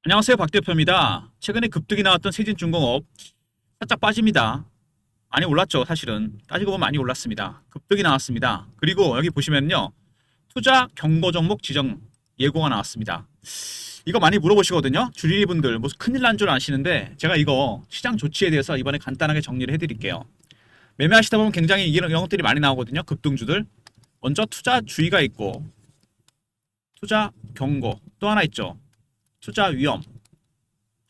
안녕하세요, 박 대표입니다. 최근에 급등이 나왔던 세진중공업 살짝 빠집니다. 많이 올랐죠, 사실은. 따지고 보면 많이 올랐습니다. 급등이 나왔습니다. 그리고 여기 보시면요, 투자 경고 종목 지정 예고가 나왔습니다. 이거 많이 물어보시거든요. 주린이 분들 무슨 큰일 난 줄 아시는데 제가 이거 시장 조치에 대해서 이번에 간단하게 정리를 해드릴게요. 매매하시다 보면 굉장히 이런 것들이 많이 나오거든요. 급등주들. 먼저 투자 주의가 있고 투자 경고 또 하나 있죠. 투자 위험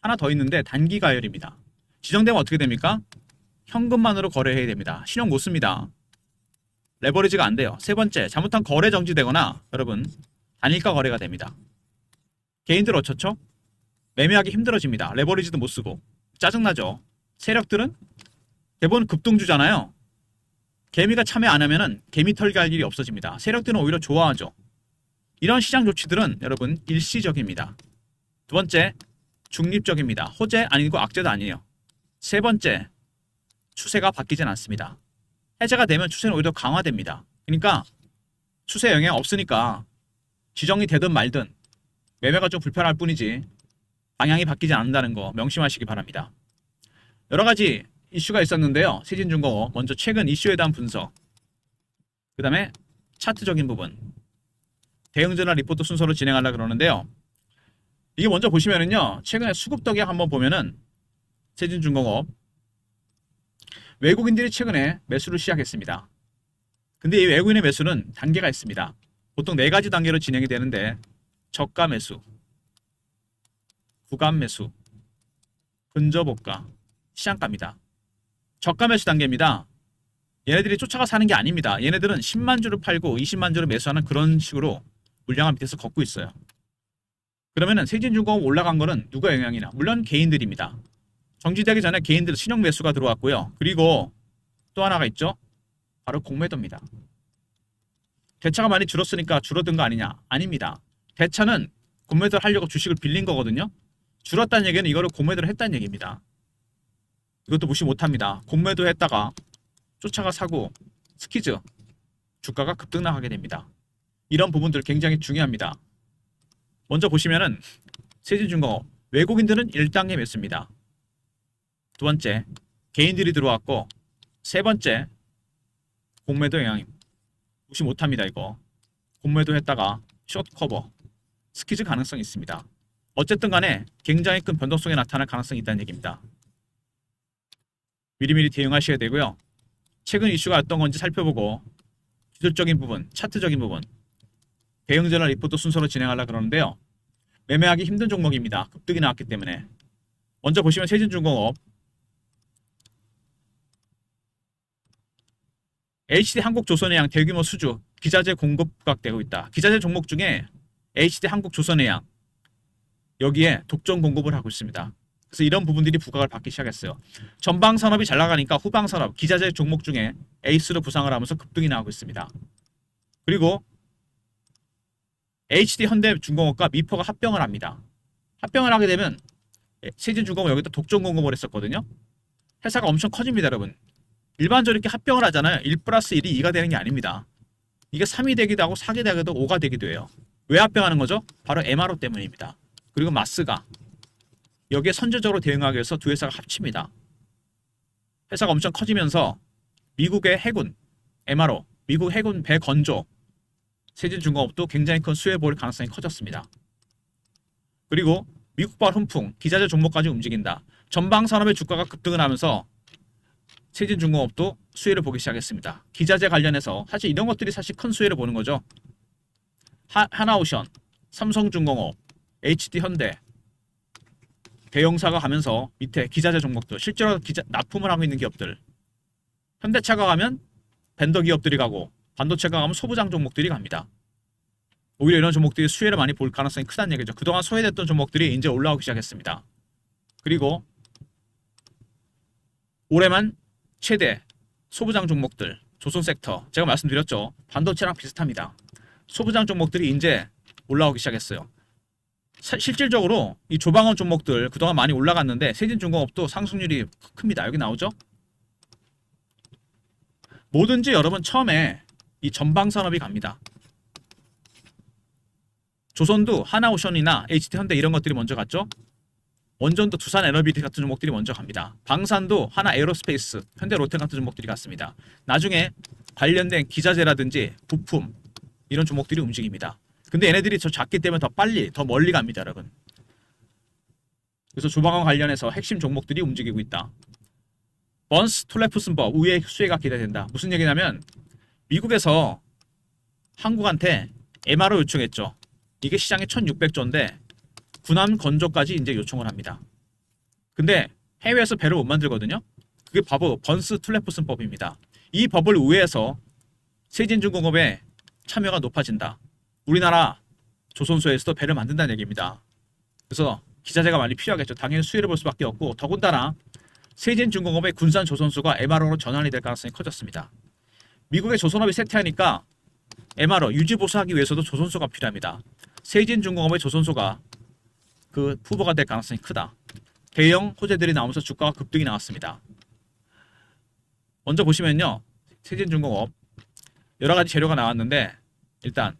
하나 더 있는데 단기 가열입니다. 지정되면 어떻게 됩니까? 현금만으로 거래해야 됩니다. 신용 못 씁니다. 레버리지가 안 돼요. 세 번째, 잘못한 거래 정지되거나 여러분 단일가 거래가 됩니다. 개인들 어쩌죠? 매매하기 힘들어집니다. 레버리지도 못 쓰고 짜증나죠. 세력들은 대부분 급등주잖아요. 개미가 참여 안 하면은 개미 털기 할 일이 없어집니다. 세력들은 오히려 좋아하죠. 이런 시장 조치들은 여러분 일시적입니다. 두 번째, 중립적입니다. 호재 아니고 악재도 아니에요. 세 번째, 추세가 바뀌진 않습니다. 해제가 되면 추세는 오히려 강화됩니다. 그러니까 추세 영향 없으니까 지정이 되든 말든 매매가 좀 불편할 뿐이지 방향이 바뀌지 않는다는 거 명심하시기 바랍니다. 여러 가지 이슈가 있었는데요. 세진중공업 먼저 최근 이슈에 대한 분석, 그 다음에 차트적인 부분, 대응전화 리포트 순서로 진행하려고 그러는데요. 이게 먼저 보시면은요, 최근에 수급덕약 한번 보면은 세진중공업 외국인들이 최근에 매수를 시작했습니다. 근데 이 외국인의 매수는 단계가 있습니다. 보통 네 가지 단계로 진행이 되는데 저가 매수, 구간 매수, 근저고가, 시장가입니다. 저가 매수 단계입니다. 얘네들이 쫓아가 사는 게 아닙니다. 얘네들은 10만 주를 팔고 20만 주를 매수하는 그런 식으로 물량을 밑에서 걷고 있어요. 그러면은 세진중공업 올라간 거는 누가 영향이나? 물론 개인들입니다. 정지되기 전에 개인들 신용 매수가 들어왔고요. 그리고 또 하나가 있죠. 바로 공매도입니다. 대차가 많이 줄었으니까 줄어든 거 아니냐? 아닙니다. 대차는 공매도를 하려고 주식을 빌린 거거든요. 줄었다는 얘기는 이거를 공매도를 했다는 얘기입니다. 이것도 무시 못합니다. 공매도 했다가 쫓아가 사고 스키즈 주가가 급등나가게 됩니다. 이런 부분들 굉장히 중요합니다. 먼저 보시면은 세진중공업 외국인들은 1단계 매수입니다. 두 번째, 개인들이 들어왔고, 세 번째, 공매도 영향 무시 못합니다. 이거 공매도 했다가 숏 커버 스키즈 가능성이 있습니다. 어쨌든 간에 굉장히 큰 변동성이 나타날 가능성이 있다는 얘기입니다. 미리미리 대응하셔야 되고요. 최근 이슈가 어떤 건지 살펴보고 기술적인 부분, 차트적인 부분, 대응전화 리포트 순서로 진행하려고 그러는데요. 매매하기 힘든 종목입니다. 급등이 나왔기 때문에. 먼저 보시면 세진중공업 HD 한국조선해양 대규모 수주 기자재 공급 부각되고 있다. 기자재 종목 중에 HD 한국조선해양 여기에 독점 공급을 하고 있습니다. 그래서 이런 부분들이 부각을 받기 시작했어요. 전방 산업이 잘 나가니까 후방 산업 기자재 종목 중에 에이스로 부상을 하면서 급등이 나오고 있습니다. 그리고 HD 현대중공업과 미포가 합병을 합니다. 합병을 하게 되면 세진중공업 여기다 독점 공급을 했었거든요. 회사가 엄청 커집니다, 여러분. 일반적으로 이렇게 합병을 하잖아요. 1 플러스 1이 2가 되는 게 아닙니다. 이게 3이 되기도 하고 4가 되기도 5가 되기도 해요. 왜 합병하는 거죠? 바로 MRO 때문입니다. 그리고 마스가 여기에 선제적으로 대응하기 위해서 두 회사가 합칩니다. 회사가 엄청 커지면서 미국의 해군, MRO, 미국 해군 배 건조, 세진중공업도 굉장히 큰 수혜 볼 가능성이 커졌습니다. 그리고 미국발 훈풍, 기자재 종목까지 움직인다. 전방 산업의 주가가 급등을 하면서 세진중공업도 수혜를 보기 시작했습니다. 기자재 관련해서 사실 이런 것들이 사실 큰 수혜를 보는 거죠. 하나오션, 삼성중공업, HD현대 대형사가 가면서 밑에 기자재 종목들 실제로 납품을 하고 있는 기업들, 현대차가 가면 벤더 기업들이 가고 반도체가 가면 소부장 종목들이 갑니다. 오히려 이런 종목들이 수혜를 많이 볼 가능성이 크다는 얘기죠. 그동안 소외됐던 종목들이 이제 올라오기 시작했습니다. 그리고 올해만 최대 소부장 종목들, 조선 섹터 제가 말씀드렸죠. 반도체랑 비슷합니다. 소부장 종목들이 이제 올라오기 시작했어요. 실질적으로 이 조방원 종목들 그동안 많이 올라갔는데 세진중공업도 상승률이 큽니다. 여기 나오죠? 뭐든지 여러분 처음에 이 전방산업이 갑니다. 조선도 하나오션이나 HT현대 이런 것들이 먼저 갔죠. 원전도 두산 에너비티 같은 종목들이 먼저 갑니다. 방산도 하나 에어로스페이스, 현대 로템 같은 종목들이 갔습니다. 나중에 관련된 기자재라든지 부품 이런 종목들이 움직입니다. 근데 얘네들이 저 작기 때문에 더 빨리 더 멀리 갑니다, 여러분. 그래서 조방원 관련해서 핵심 종목들이 움직이고 있다. 번스 톨레프슨법 우회 수혜가 기대된다. 무슨 얘기냐면 미국에서 한국한테 MRO 요청했죠. 이게 시장에 1600조인데 군함 건조까지 이제 요청을 합니다. 근데 해외에서 배를 못 만들거든요. 그게 바로 번스 툴레프슨법입니다. 이 법을 우회해서 세진중공업의 참여가 높아진다. 우리나라 조선소에서도 배를 만든다는 얘기입니다. 그래서 기자재가 많이 필요하겠죠. 당연히 수혜를 볼 수밖에 없고 더군다나 세진중공업의 군산 조선소가 MRO로 전환이 될 가능성이 커졌습니다. 미국의 조선업이 쇠퇴하니까 MRO 유지 보수하기 위해서도 조선소가 필요합니다. 세진중공업의 조선소가 그 후보가 될 가능성이 크다. 대형 호재들이 나오면서 주가가 급등이 나왔습니다. 먼저 보시면요. 세진중공업 여러 가지 재료가 나왔는데 일단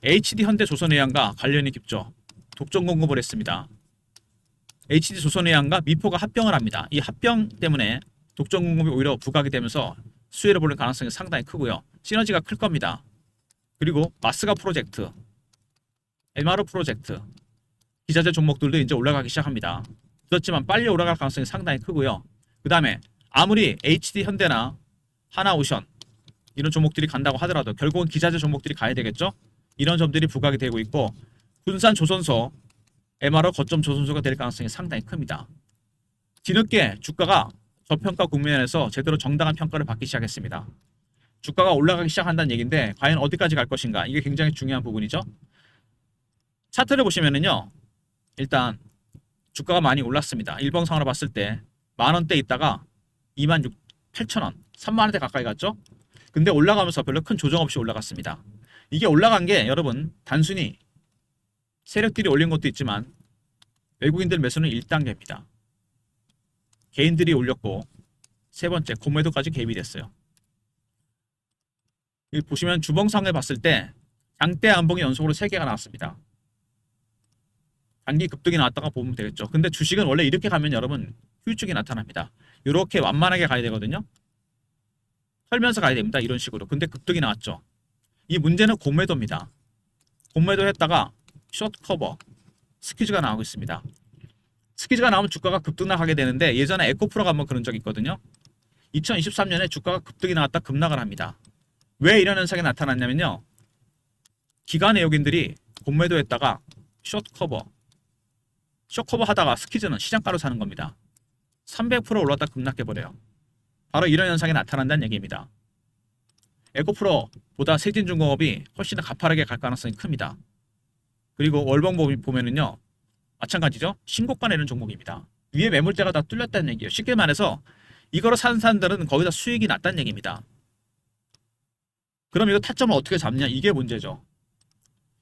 HD현대조선해양과 관련이 깊죠. 독점 공급을 했습니다. HD조선해양과 미포가 합병을 합니다. 이 합병 때문에 독점 공급이 오히려 부각이 되면서 수혜를 보는 가능성이 상당히 크고요. 시너지가 클 겁니다. 그리고 마스가 프로젝트, MRO 프로젝트, 기자재 종목들도 이제 올라가기 시작합니다. 그렇지만 빨리 올라갈 가능성이 상당히 크고요. 그 다음에 아무리 HD현대나 하나오션 이런 종목들이 간다고 하더라도 결국은 기자재 종목들이 가야 되겠죠. 이런 점들이 부각이 되고 있고 군산 조선소, MRO 거점 조선소가 될 가능성이 상당히 큽니다. 뒤늦게 주가가 저평가 국면에서 제대로 정당한 평가를 받기 시작했습니다. 주가가 올라가기 시작한다는 얘기인데 과연 어디까지 갈 것인가 이게 굉장히 중요한 부분이죠. 차트를 보시면은요. 일단 주가가 많이 올랐습니다. 일봉상으로 봤을 때 만원대 있다가 28,000원, 3만원대 가까이 갔죠. 근데 올라가면서 별로 큰 조정 없이 올라갔습니다. 이게 올라간 게 여러분 단순히 세력들이 올린 것도 있지만 외국인들 매수는 1단계입니다. 개인들이 올렸고 세 번째 공매도까지 개입이 됐어요. 여기 보시면 주봉상을 봤을 때 장대 안봉이 연속으로 3개가 나왔습니다. 단기 급등이 나왔다가 보면 되겠죠. 근데 주식은 원래 이렇게 가면 여러분 후유증이 나타납니다. 이렇게 완만하게 가야 되거든요. 털면서 가야 됩니다. 이런 식으로. 근데 급등이 나왔죠. 이 문제는 공매도입니다. 공매도 했다가 숏 커버, 스퀴즈가 나오고 있습니다. 스퀴즈가 나오면 주가가 급등락하게 되는데 예전에 에코프로가 한번 그런 적이 있거든요. 2023년에 주가가 급등이 나왔다 급락을 합니다. 왜 이런 현상이 나타났냐면요. 기관 외국인들이 공매도 했다가 숏 커버 하다가 스퀴즈는 시장가로 사는 겁니다. 300% 올랐다 급락해버려요. 바로 이런 현상이 나타난다는 얘기입니다. 에코프로보다 세진중공업이 훨씬 더 가파르게 갈 가능성이 큽니다. 그리고 월봉 보면은요. 마찬가지죠. 신고가 내는 종목입니다. 위에 매물대가 다 뚫렸다는 얘기예요. 쉽게 말해서 이거로 사는 사람들은 거기다 수익이 났다는 얘기입니다. 그럼 이거 타점을 어떻게 잡냐? 이게 문제죠.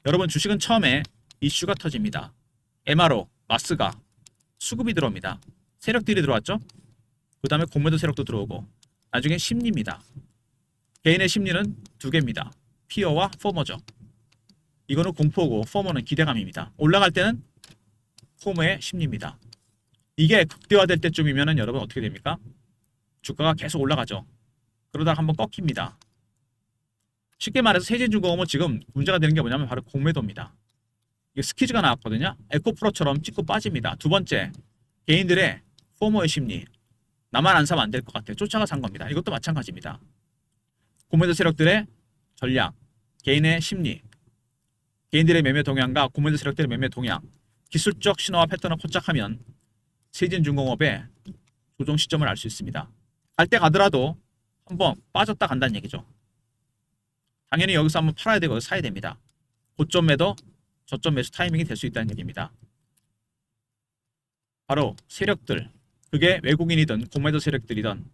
여러분 주식은 처음에 이슈가 터집니다. MRO, 마스가 수급이 들어옵니다. 세력들이 들어왔죠. 그 다음에 공매도 세력도 들어오고 나중에 심리입니다. 개인의 심리는 두 개입니다. 피어와 포머죠. 이거는 공포고 포머는 기대감입니다. 올라갈 때는 포머의 심리입니다. 이게 극대화될 때쯤이면 여러분 어떻게 됩니까? 주가가 계속 올라가죠. 그러다가 한번 꺾입니다. 쉽게 말해서 세진중공업은 지금 문제가 되는 게 뭐냐면 바로 공매도입니다. 이게 스퀴즈가 나왔거든요. 에코프로처럼 찍고 빠집니다. 두 번째, 개인들의 포머의 심리. 나만 안 사면 안 될 것 같아요. 쫓아가 산 겁니다. 이것도 마찬가지입니다. 공매도 세력들의 전략, 개인의 심리, 개인들의 매매 동향과 공매도 세력들의 매매 동향, 기술적 신호와 패턴을 포착하면 세진중공업의 조정 시점을 알 수 있습니다. 갈 때 가더라도 한번 빠졌다 간다는 얘기죠. 당연히 여기서 한번 팔아야 되고 사야 됩니다. 고점 매도, 저점 매수 타이밍이 될 수 있다는 얘기입니다. 바로 세력들, 그게 외국인이든 공매도 세력들이든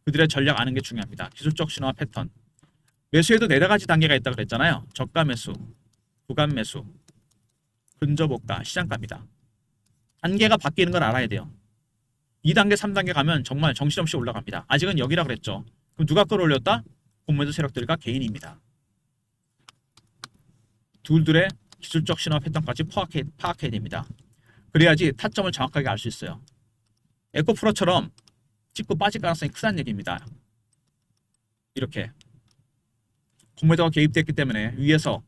그들의 전략 아는 게 중요합니다. 기술적 신호와 패턴. 매수에도 4가지 단계가 있다고 그랬잖아요. 저가 매수, 구간 매수, 근저보가, 시장가입니다. 단계가 바뀌는 걸 알아야 돼요. 2단계, 3단계 가면 정말 정신없이 올라갑니다. 아직은 여기라 그랬죠. 그럼 누가 끌어올렸다? 공매도 세력들과 개인입니다. 둘둘의 기술적 신호와 패턴까지 파악해야 됩니다. 그래야지 타점을 정확하게 알 수 있어요. 에코프로처럼 찍고 빠질 가능성이 크다는 얘기입니다. 이렇게 공매도가 개입됐기 때문에 위에서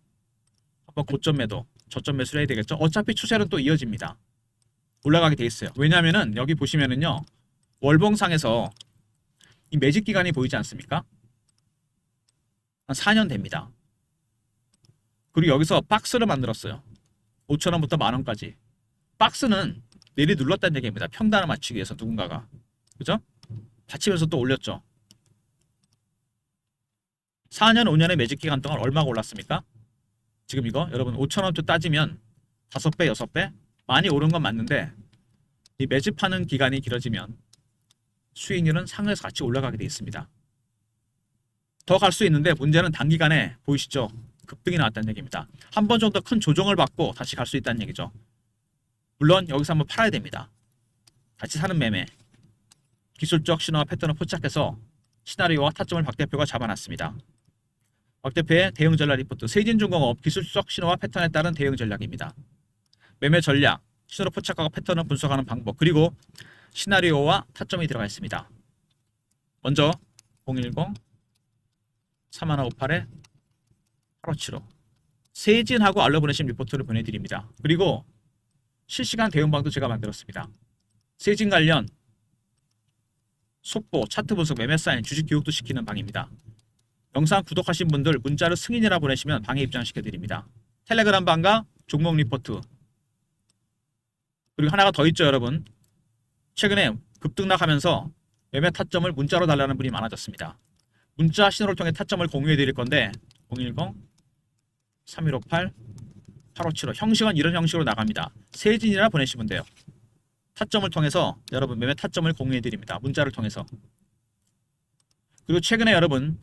한번 고점 매도, 저점 매수를 해야 되겠죠. 어차피 추세는 또 이어집니다. 올라가게 돼 있어요. 왜냐하면은 여기 보시면은요, 월봉상에서 이 매집 기간이 보이지 않습니까? 한 4년 됩니다. 그리고 여기서 박스를 만들었어요. 5,000원부터 만원까지. 박스는 내리 눌렀다는 얘기입니다. 평단을 맞추기 위해서 누군가가. 그죠? 받치면서 또 올렸죠. 4년, 5년의 매집 기간 동안 얼마가 올랐습니까? 지금 이거 여러분 5,000원도 따지면 5배, 6배? 많이 오른 건 맞는데 이 매집하는 기간이 길어지면 수익률은 상에서 같이 올라가게 돼 있습니다. 더 갈 수 있는데 문제는 단기간에 보이시죠? 급등이 나왔다는 얘기입니다. 한 번 정도 큰 조정을 받고 다시 갈 수 있다는 얘기죠. 물론 여기서 한번 팔아야 됩니다. 다시 사는 매매. 기술적 신호와 패턴을 포착해서 시나리오와 타점을 박 대표가 잡아놨습니다. 박 대표의 대응 전략 리포트. 세진중공업 기술적 신호와 패턴에 따른 대응 전략입니다. 매매 전략, 신호를 포착하고 패턴을 분석하는 방법, 그리고 시나리오와 타점이 들어가 있습니다. 먼저 010-3158-8575 세진하고 알러 보내신 리포트를 보내드립니다. 그리고 실시간 대응방도 제가 만들었습니다. 세진 관련 속보, 차트 분석, 매매 사인, 주식 교육도 시키는 방입니다. 영상 구독하신 분들 문자로 승인이라 보내시면 방에 입장시켜드립니다. 텔레그램 방과 종목 리포트. 그리고 하나가 더 있죠, 여러분. 최근에 급등락하면서 매매 타점을 문자로 달라는 분이 많아졌습니다. 문자 신호를 통해 타점을 공유해 드릴 건데 010-3158-8575 형식은 이런 형식으로 나갑니다. 세진이라 보내시면 돼요. 타점을 통해서 여러분 매매 타점을 공유해 드립니다. 문자를 통해서. 그리고 최근에 여러분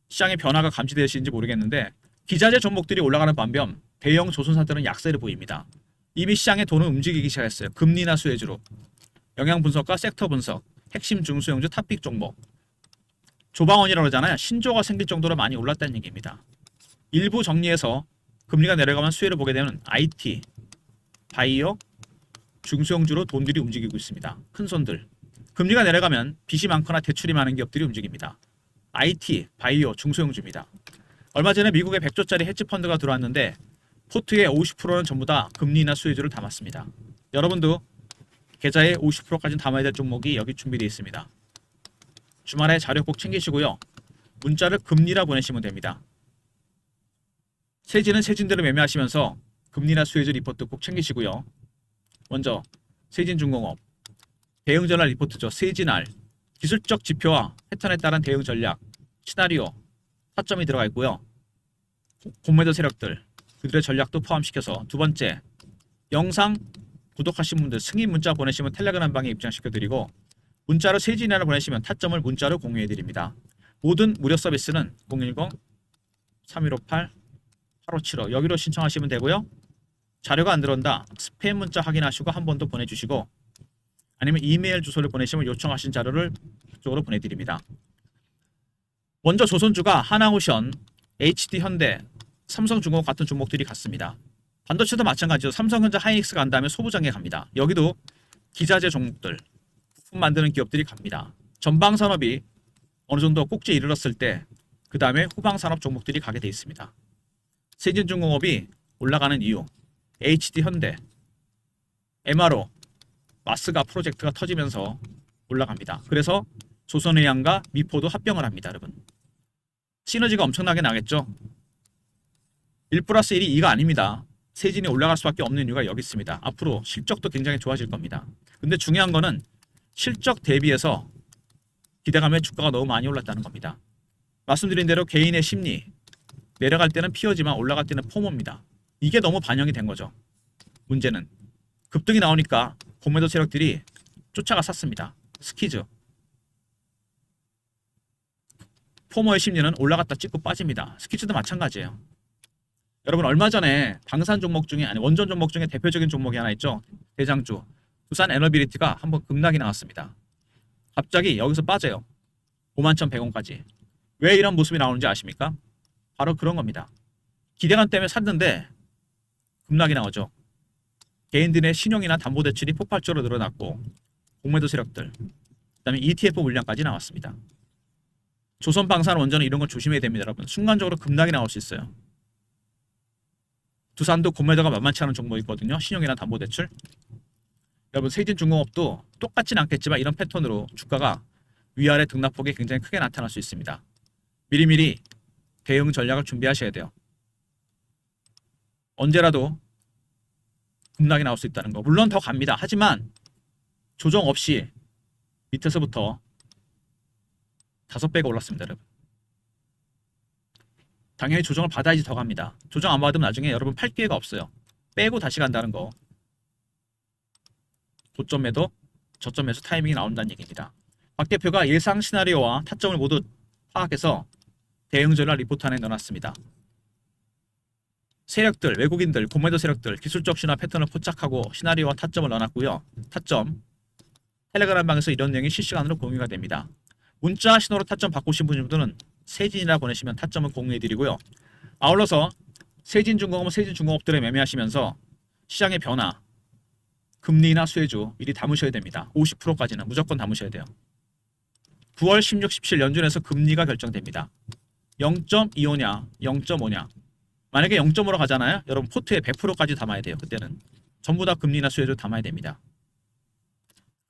시장의 변화가 감지되시는지 모르겠는데 기자재 종목들이 올라가는 반면 대형 조선사들은 약세를 보입니다. 이미 시장의 돈은 움직이기 시작했어요. 금리나 수혜주로. 영양 분석과 섹터 분석, 핵심 중소형주 탑픽 종목. 조방원이라고 그러잖아요. 신조가 생길 정도로 많이 올랐다는 얘기입니다. 일부 정리해서 금리가 내려가면 수혜를 보게 되는 IT, 바이오, 중소형주로 돈들이 움직이고 있습니다. 큰 손들. 금리가 내려가면 빚이 많거나 대출이 많은 기업들이 움직입니다. IT, 바이오, 중소형주입니다. 얼마 전에 미국에 100조짜리 헤지펀드가 들어왔는데 포트의 50%는 전부 다 금리나 수혜주를 담았습니다. 여러분도 계좌의 50%까지는 담아야 될 종목이 여기 준비되어 있습니다. 주말에 자료 꼭 챙기시고요. 문자를 금리라 보내시면 됩니다. 세진은 세진대로 매매하시면서 금리나 수혜주 리포트 꼭 챙기시고요. 먼저 세진중공업 대응 전략 리포트죠. 세진알 기술적 지표와 패턴에 따른 대응 전략, 시나리오, 타점이 들어가 있고요. 공매도 세력들 그들의 전략도 포함시켜서 두 번째 영상 구독하신 분들 승인 문자 보내시면 텔레그램 방에 입장시켜드리고 문자로 세진이라고 보내시면 타점을 문자로 공유해드립니다. 모든 무료 서비스는 010-3158-8575 여기로 신청하시면 되고요. 자료가 안 들어온다. 스팸 문자 확인하시고 한 번 더 보내주시고 아니면 이메일 주소를 보내시면 요청하신 자료를 그쪽으로 보내드립니다. 먼저 조선주가 하나오션, HD현대, 삼성중공업 같은 종목들이 갔습니다. 반도체도 마찬가지로 삼성전자, 하이닉스 간 다음에 소부장에 갑니다. 여기도 기자재 종목들, 부품 만드는 기업들이 갑니다. 전방산업이 어느 정도 꼭지에 이르렀을 때 그 다음에 후방산업 종목들이 가게 돼 있습니다. 세진중공업이 올라가는 이유, HD현대, MRO, 마스가 프로젝트가 터지면서 올라갑니다. 그래서 조선해양과 미포도 합병을 합니다. 여러분. 시너지가 엄청나게 나겠죠. 1+1이 2가 아닙니다. 세진이 올라갈 수밖에 없는 이유가 여기 있습니다. 앞으로 실적도 굉장히 좋아질 겁니다. 근데 중요한 거는 실적 대비해서 기대감에 주가가 너무 많이 올랐다는 겁니다. 말씀드린 대로 개인의 심리, 내려갈 때는 피어지만 올라갈 때는 포모입니다. 이게 너무 반영이 된 거죠. 문제는 급등이 나오니까 공매도 세력들이 쫓아가 샀습니다. 스키즈. 포모의 심리는 올라갔다 찍고 빠집니다. 스키즈도 마찬가지예요. 여러분 얼마 전에 방산 종목 중에 아니 원전 종목 중에 대표적인 종목이 하나 있죠. 대장주 두산 에너비리티가 한번 급락이 나왔습니다. 갑자기 여기서 빠져요. 51,100원까지. 왜 이런 모습이 나오는지 아십니까? 바로 그런 겁니다. 기대감 때문에 샀는데 급락이 나오죠. 개인들의 신용이나 담보대출이 폭발적으로 늘어났고 공매도 세력들, 그다음에 ETF 물량까지 나왔습니다. 조선방산원전은 이런 걸 조심해야 됩니다, 여러분. 순간적으로 급락이 나올 수 있어요. 두산도 공매도가 만만치 않은 종목이 있거든요. 신용이나 담보대출. 여러분, 세진중공업도 똑같진 않겠지만 이런 패턴으로 주가가 위아래 등락폭이 굉장히 크게 나타날 수 있습니다. 미리미리 대응 전략을 준비하셔야 돼요. 언제라도 급락이 나올 수 있다는 거. 물론 더 갑니다. 하지만 조정 없이 밑에서부터 5배가 올랐습니다, 여러분. 당연히 조정을 받아야지 더 갑니다. 조정 안 받으면 나중에 여러분 팔 기회가 없어요. 빼고 다시 간다는 거. 고점 매도, 저점 매수 타이밍이 나온다는 얘기입니다. 박 대표가 예상 시나리오와 타점을 모두 파악해서 대응 전략 리포트 안에 넣어놨습니다. 세력들, 외국인들, 공매도 세력들, 기술적 신화 패턴을 포착하고 시나리오와 타점을 넣어놨고요. 타점, 텔레그램 방에서 이런 내용이 실시간으로 공유가 됩니다. 문자 신호로 타점 바꾸신 분들은 세진이라 보내시면 타점을 공유해드리고요. 아울러서 세진중공업, 세진중공업들을 매매하시면서 시장의 변화, 금리나 수혜주 미리 담으셔야 됩니다. 50%까지는 무조건 담으셔야 돼요. 9월 16, 17 연준에서 금리가 결정됩니다. 0.25냐, 0.5냐. 만약에 0.5로 가잖아요. 여러분 포트에 100%까지 담아야 돼요. 그때는 전부 다 금리나 수혜주 담아야 됩니다.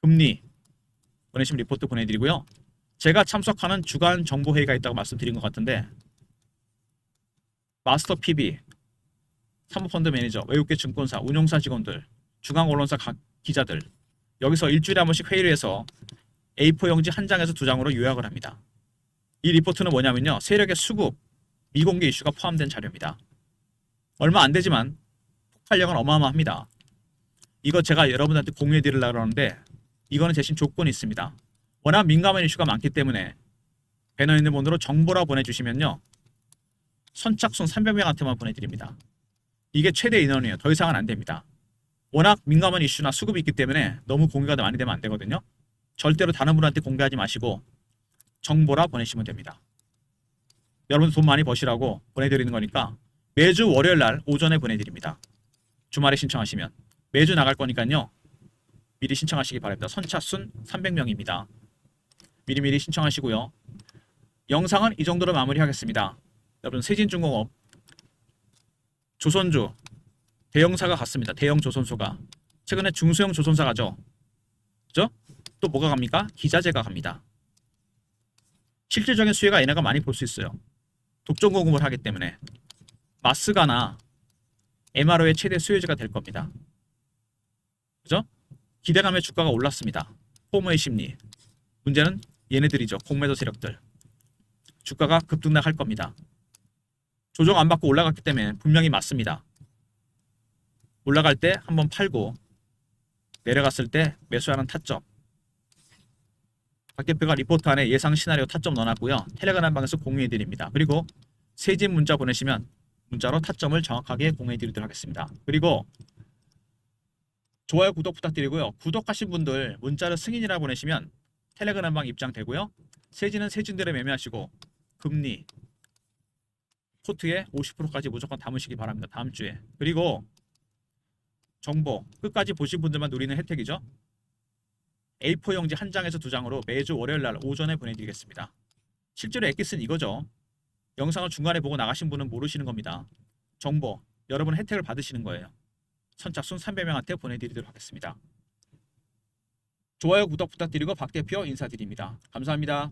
금리 보내시면 리포트 보내드리고요. 제가 참석하는 주간 정보회의가 있다고 말씀드린 것 같은데 마스터 PB, 사모펀드 매니저, 외국계 증권사, 운용사 직원들, 중앙 언론사 기자들 여기서 일주일에 한 번씩 회의를 해서 A4 용지 한 장에서 2장으로 요약을 합니다. 이 리포트는 뭐냐면요. 세력의 수급, 미공개 이슈가 포함된 자료입니다. 얼마 안 되지만 폭발력은 어마어마합니다. 이거 제가 여러분한테 공유해 드리려고 하는데 이거는 대신 조건이 있습니다. 워낙 민감한 이슈가 많기 때문에 배너 있는 번호로 정보라 보내주시면요. 선착순 300명한테만 보내드립니다. 이게 최대 인원이에요. 더 이상은 안 됩니다. 워낙 민감한 이슈나 수급이 있기 때문에 너무 공개가 많이 되면 안 되거든요. 절대로 다른 분한테 공개하지 마시고 정보라 보내시면 됩니다. 여러분 돈 많이 버시라고 보내드리는 거니까 매주 월요일 날 오전에 보내드립니다. 주말에 신청하시면 매주 나갈 거니까요. 미리 신청하시기 바랍니다. 선착순 300명입니다. 미리미리 신청하시고요. 영상은 이 정도로 마무리하겠습니다. 여러분 세진중공업 조선주 대형사가 갔습니다. 대형 조선소가 최근에 중소형 조선사 가죠. 그죠? 또 뭐가 갑니까? 기자재가 갑니다. 실질적인 수혜가 얘네가 많이 볼 수 있어요. 독점 공급을 하기 때문에 마스가나 MRO의 최대 수혜주가 될 겁니다. 그죠? 기대감에 주가가 올랐습니다. 포모의 심리. 문제는 얘네들이죠. 공매도 세력들. 주가가 급등락할 겁니다. 조정 안 받고 올라갔기 때문에 분명히 맞습니다. 올라갈 때 한번 팔고 내려갔을 때 매수하는 타점. 박 대표가 리포트 안에 예상 시나리오 타점 넣어놨고요. 텔레그램 방에서 공유해드립니다. 그리고 세진 문자 보내시면 문자로 타점을 정확하게 공유해드리도록 하겠습니다. 그리고 좋아요, 구독 부탁드리고요. 구독하신 분들 문자로 승인이라 보내시면 텔레그램 방 입장되고요. 세진은 세진들을 매매하시고 금리 포트에 50%까지 무조건 담으시기 바랍니다. 다음 주에. 그리고 정보 끝까지 보신 분들만 누리는 혜택이죠. A4 용지 한 장에서 2장으로 매주 월요일날 오전에 보내드리겠습니다. 실제로 엑기스는 이거죠. 영상을 중간에 보고 나가신 분은 모르시는 겁니다. 정보, 여러분 혜택을 받으시는 거예요. 선착순 300명한테 보내드리도록 하겠습니다. 좋아요, 구독 부탁드리고 박 대표 인사드립니다. 감사합니다.